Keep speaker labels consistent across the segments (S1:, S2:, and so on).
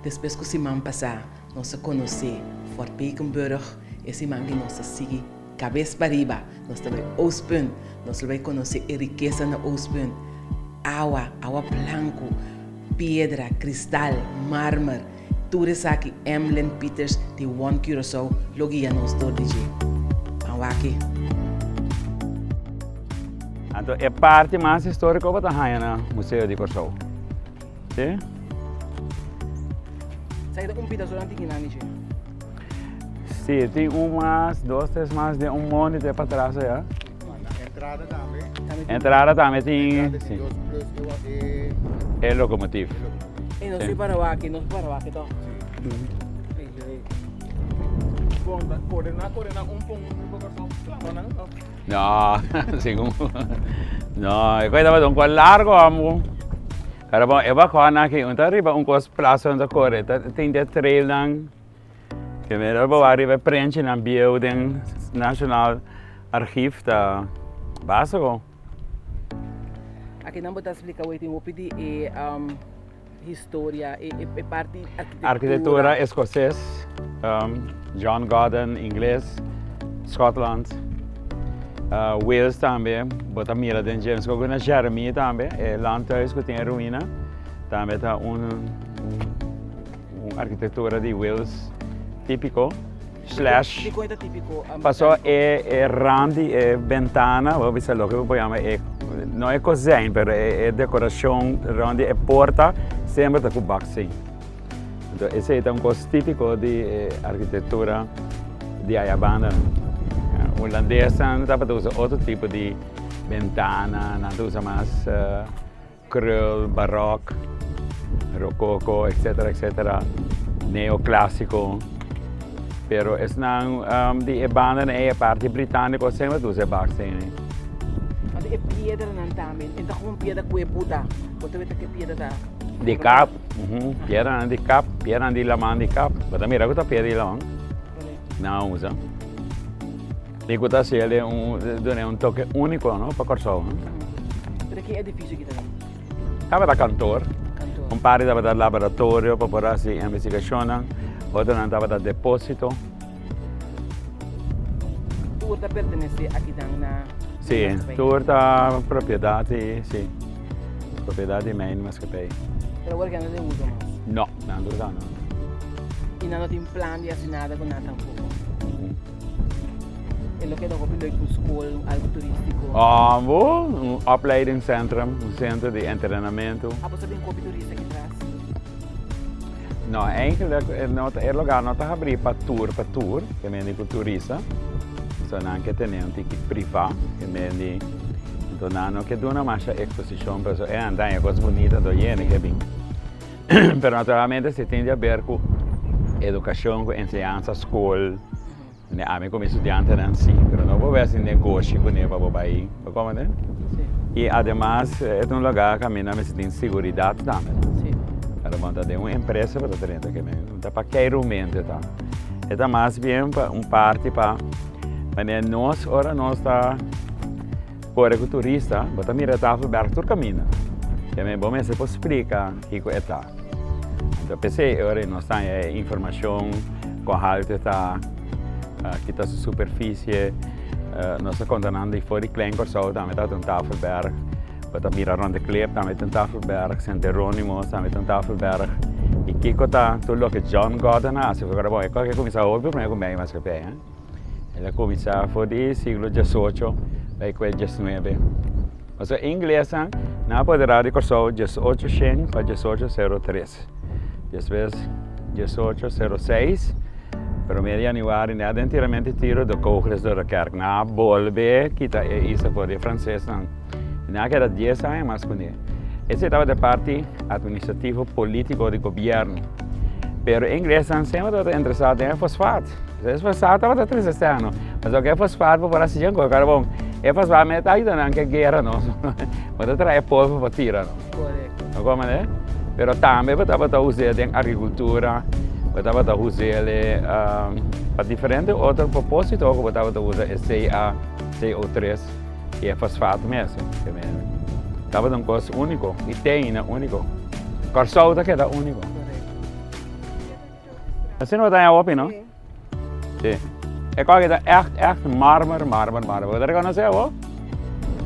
S1: Depois que o Simão passar, nós conhecer Fort Pekenburg, esse man que nós seguir cabeça para riba, nós também Oostpunt, nós vamos conhecer a riqueza na Oostpunt, água blanco, pedra, cristal, mármore, tudo isso aqui, Emlen Peters, de One Curaçao, logo ia nós todo de vamos aqui.
S2: Então, é parte mais histórica que está no Museu de Curaçao. Sim?
S1: Sai da pedaço antigo na niche.
S2: Sim, tem umas, duas, três mais de monte de para trás, já.
S3: Entrada também.
S2: Entrada também tem,
S3: Entrada
S2: sim.
S3: tem 2 plus
S2: É locomotivo.
S1: E nós vamos para aqui, nós vamos para aqui, então. Bom, correndo
S2: No, segundo. No, eu estava um pouco largo, amo. Cara, bom, eu vou correr aqui, então arriba coisa plaza onde corre, tem de trail lang. Que me dá para arriba preenche na building National Archive da Básico.
S1: Aqui não vou explicar o que eu pedi história e parte
S2: Arquitetura escocês, John Gordon inglês, Scotland, Wales também, bota mira de James Cook na Jeremy também, Landhuis que tem ruína, também tá arquitetura de Wales típico, slash,
S1: de coisa típico.
S2: passou randi, ventana, vou ver se lo que eu chamo, não é cozinha, mas é decoração, randi, é porta, sempre com boxing. Então, esse é um coisa típico de arquitetura de Ayabanda. O holandês não usa outro tipo de ventana, não usa mais krul, barroco, rococo, etc, neoclássico. Pero es não de Ayabanda é a parte britânica sempre usa boxing.
S1: É pedra não também, então como pedra que é puta, você vê que pedra tá.
S2: De cap, pedra de cap, pedra de lamang de cap. Basta mira que tá pedra de lamang. Não usa. Digo que se ele é um toque único, não, para Curaçao.
S1: Pero que é difícil que tá.
S2: Estava da cantor, parte estava da laboratório para poder fazer investigação, outra não estava da depósito.
S1: Tu tá pertenece aqui na.
S2: Sim, toda propriedade, sim. Propriedade main, mas que pay.
S1: Pero agora que não tem uso mais.
S2: Não, não usa não.
S1: E não tem plano de assinar com nada tampoco. É o que eu vou pedir para escola, algo turístico.
S2: Um opleidingscentrum, centro de treinamento.
S1: Você tem copy turista aqui atrás?
S2: Não, eigenlijk é lugar não está abrir para tour, que é para turista. Só não que tem ticket privado, que é então não que dona mais exposição, mas é andar é coisa bonita do gente que vem. Pero naturalmente se tem a ver com educação, com ensinança, escola. A mim como estudante não sim, mas não vou ver assim negócio com ele para babai, como né? E además é um lugar que a mim me tem segurança também.
S1: Sim.
S2: Para montar de uma empresa para ter que me dá para qualquer momento tá. É mais bem parte para mas nós ora nós está por o turista, bota mira Tafelberg todo caminho. Que me bom se pode explicar que é tá. Então pensei ora nós está informação com alta tá aqui tá superfície nós está contando de fora de Klein Curaçao também tá um Tafelberg. Bota mira rond de Kleep também um Tafelberg, Sint Hieronymus também um Tafelberg. E que tá tudo que John Gordon se agora bom é que começar hoje para mim mais que bem, hein? Ela começou foi do século XVIII, daí com o XIX. Mas em inglês, na poderá de Curaçao 1800 para 1803. Depois 1806, pero meio aniversário nada inteiramente tiro do Kogels da Kerk. Na volve que tá isso foi de francês, na que era 10 anos mais com ele. Esse estava da parte administrativo político do governo. Pero em inglês sempre estava interessado em fosfato. Se fosfato estava triste ano, mas o que é fosfato para se jangar, cara bom. É fosfato metade da não que guerra não. Mas traz polvo para tirar não.
S1: Correto.
S2: Como é? Pero também estava usando em agricultura, estava usando para diferentes outros propósitos, estava usando CA, CO3, que é fosfato mesmo. Estava um coisa único, e tem único. Curaçao que era único. Dat zien we daar op, no? Sim. Ik kijk dat echt marmer. Wat er gaan zeggen, hoor?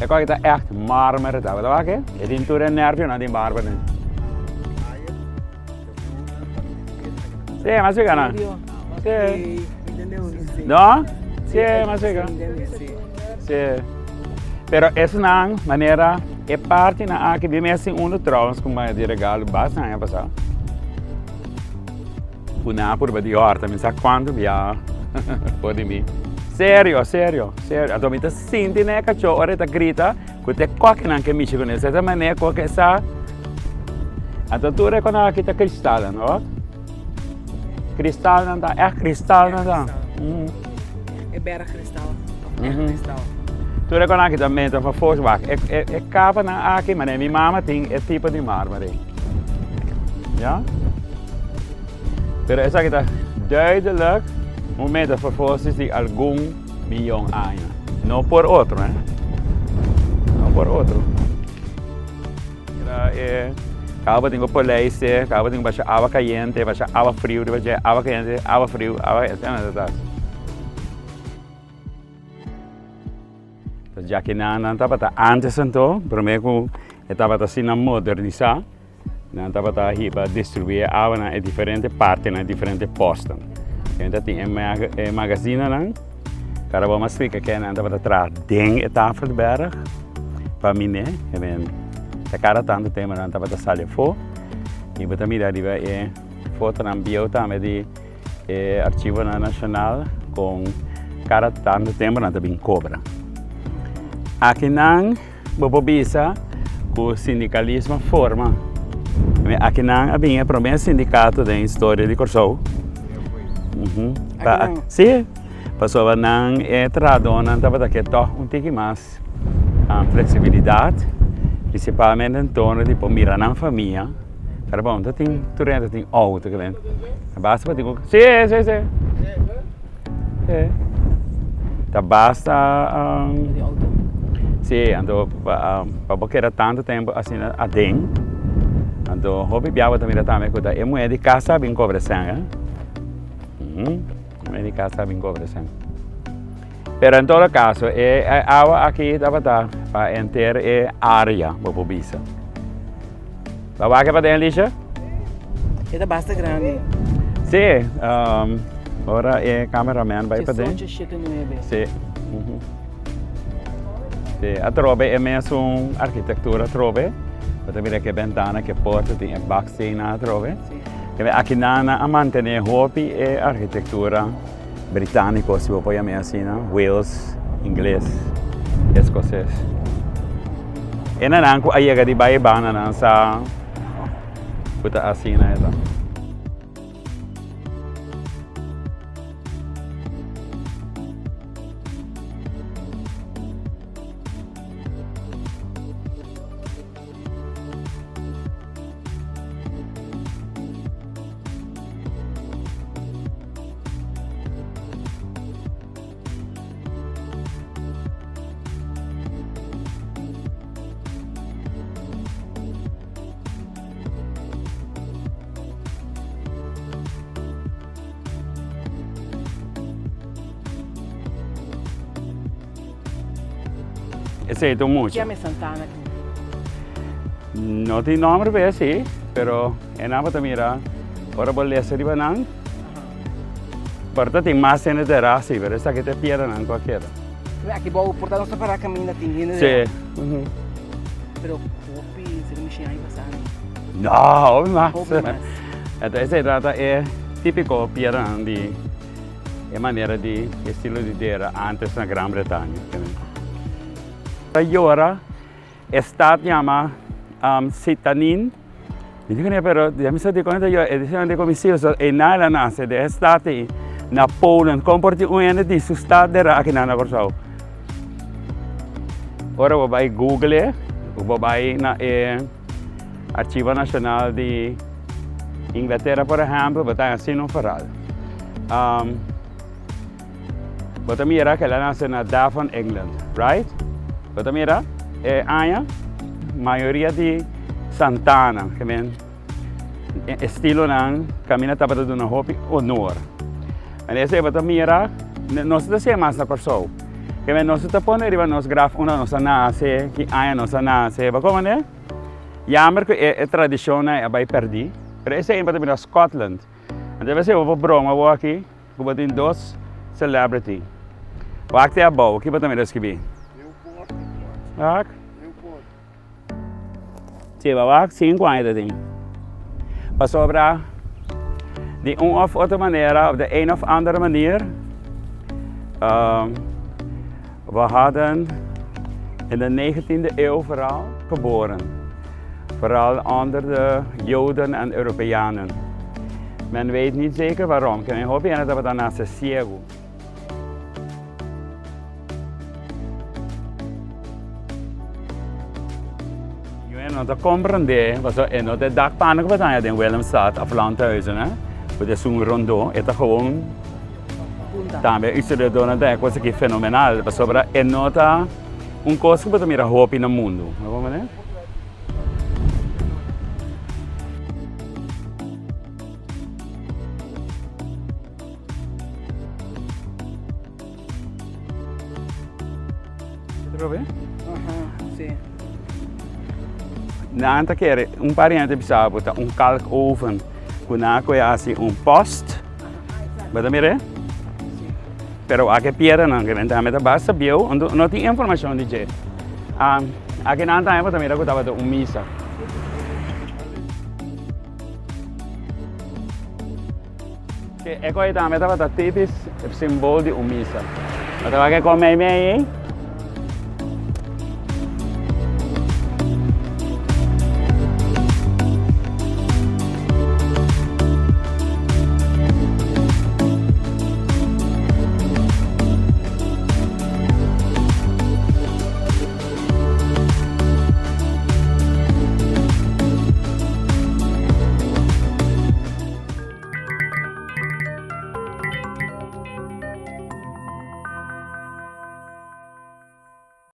S2: Ik kijk dat echt marmer. Dat wat wacht, hè? Je dient toe een nervio naar die marmer. Sim, mas fica não. Sim. Não? Sim, mas fica. Sim. Pero essa não maneira é parte na aqui bem assim trouwens como de regalo basta não é passar. Puna por de horta, me sabe quando via por mim. Sério. Então me tá sentindo né cachorro ora tá grita, que te qualquer não que me chega nessa maneira qualquer essa. Então tu reconhece que tá cristal, não? Kristal não tá, é cristal não tá.
S1: É bergkristal.
S2: Kristal. Tu reconhece que também tá para voorzwaak. É cava na aqui, mas minha mama tem esse tipo de mármore. Ja? Pero essa aqui tá duidelijk momento de vervolgens de algum milhão anos. Não por outro, né? Não por outro. Acaba de polícia, acaba de baixar água quente, baixar água frio, baixar água quente, água frio, água quente, então já que não estava antes então, primeiro estava assim na modernizar, não estava aí para distribuir água em diferentes partes, em diferentes postos. Então tem magazine não, cara vamos explicar que não estava atrás dentro da tafel de berg, para mim né, a cada tanto tempo não estava a sair fora e para mim daí vai foto na bio também de arquivo nacional com cada tanto tempo não também cobra. Aqui não bobisa o sindicalismo forma. Aqui não havia o primeiro sindicato da história de Corsou. Sim, passou não entrado não estava aqui um pouco mais flexibilidade. Principalmente em torno de mirar na família. Cara, bom, tem auto, que vem. Basta para digo, sim. Basta, sim, então, para porque era tanto tempo assim a dentro. Então, hobby biava também que é mulher de casa bem cobre sangue. Mulher de casa bem cobre sangue. Pero em todo caso, a água aqui estava para entrar a área para bobisa. Vai para dentro, Lixa?
S1: É bastante grande.
S2: Sim, agora o cameraman vai para dentro. Sim. A trove é mesmo arquitetura trove. Você vê que a ventana, que a porta tem a backstage na trove. Aqui a manter hobby é arquitetura britânico, se você pode assim, Wales, inglês, escocês. E não a chega de Baibana, não sa, puta assim, né? Aceito mucho.
S1: Chiame Santana.
S2: No tiene nombre, pero sí, pero en ambos mira, ahora voy a hacer banán. Porta tem mais cenas de raça, pero essa aqui te pierde não qualquer.
S1: Aqui vou portar nossa para caminhar tinguinho.
S2: Sim.
S1: Pero copi, se me chega aí passar.
S2: Não, mas. Então esse trata é típico pierde de maneira de estilo de vida antes na Grã-Bretanha. Agora, o estado chama Sitanin. Não sei pero já me sei quando eu edição de comissão e nada nasce de estado na Polen, comporte de seu estado de aqui na Corsou. Agora eu vou Google, eu vou na Arquivo Nacional de Inglaterra, por exemplo, vou estar assim no farol. Vou mirar que ela nasce na Devon, England, right? Vou mirar, a maioria de Santana, que vem estilo ng kami na tapos doon ng hopi honor. And esse bata mira, nós está se mais na pessoa. Que nós está pondo riba nos graf una nossa nasce, que aya nossa nasce, ba como né? Jammer que é tradição é vai perdi. Pero esse é bata mira Scotland. And deve ser o broma o aqui, que botin dois celebrity. O acte é bom, que bata mira escrever. Ak? Sim, babak 5 anos tem. Para sobra de of outra maneira, op de een of andere manier. We hadden in de 19e eeuw vooral geboren. Vooral onder de Joden en Europeanen. Men weet niet zeker waarom. Ik hoop dat we dan naast de ciego. Não compreender, mas é não te dá para que você tem Willemstad, Aflandhuizen, né? Porque é rondô, é gewoon também isso é dona da coisa que é fenomenal, mas sobre é nota coisa que você mira hope no mundo, não vamos né? Tudo bem?
S1: Sim.
S2: Na anta kere parente bisa botar kalkoven kuna ko assim post. Bada mire? Pero aqui piera não, que vem meta basta bio, não tem informação de jeito. Aqui na anta eu também tava do missa. Que é coisa também tava típico símbolo de missa. Mas tava que comer bem aí.